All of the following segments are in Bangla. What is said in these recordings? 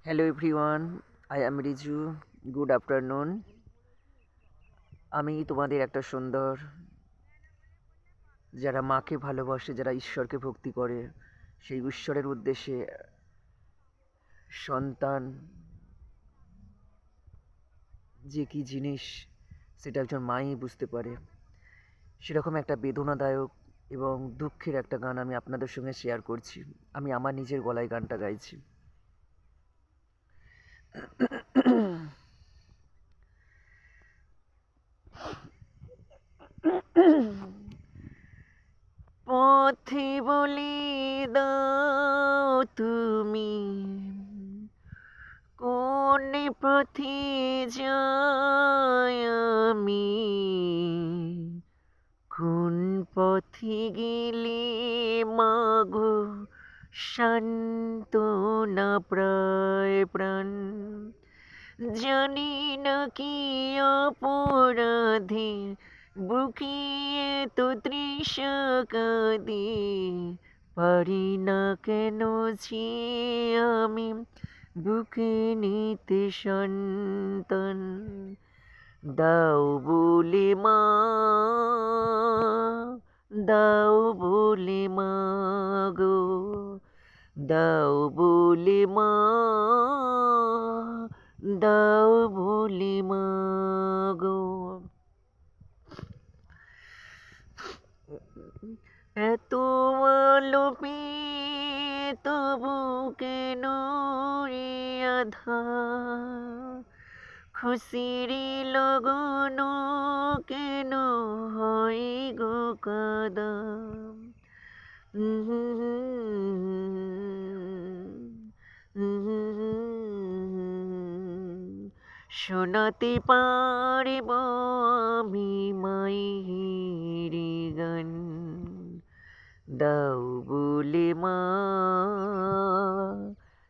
Hello everyone, I am Riju. Good afternoon. আমি তোমাদের একটা সুন্দর, যারা মাকে ভালোবাসে, যারা ঈশ্বরকে ভক্তি করে, সেই ঈশ্বরের উদ্দেশ্যে সন্তান যে কী জিনিস সেটা একজন মাই বুঝতে পারে। সেরকম একটা বেদনাদায়ক এবং দুঃখের একটা গান আমি আপনাদের সঙ্গে শেয়ার করছি। আমি আমার নিজের গলায় গানটা গাইছি। পথে বলে দাও তুমি কোন পথে যাই আমি, কোন পথে গেলে মাগো সান্ত্বনা প্রায় প্রাণ, জানি না কি অপরাধে বুকে তো তৃষা কাঁদে, পারি না কেন যে আমি বুকে নিতে সন্তান। দাও বলে মা, দাও বলে মা গো, দাও বলে মা, দাও বলে মা গো। এত আলো পেয়ে তবু কেন রে আঁধার, খুশির লগন কেন হয় গো কাদা। শোনাতে পারব আমি মায়ের গান, দাও বলে মা,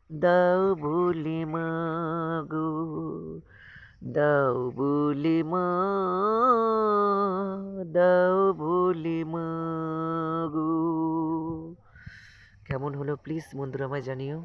দাও বলে মা গো, দাও বলে মা, দাও বলে মা গো। কেমন হলো প্লিজ বন্ধুরা আমায় জানিও।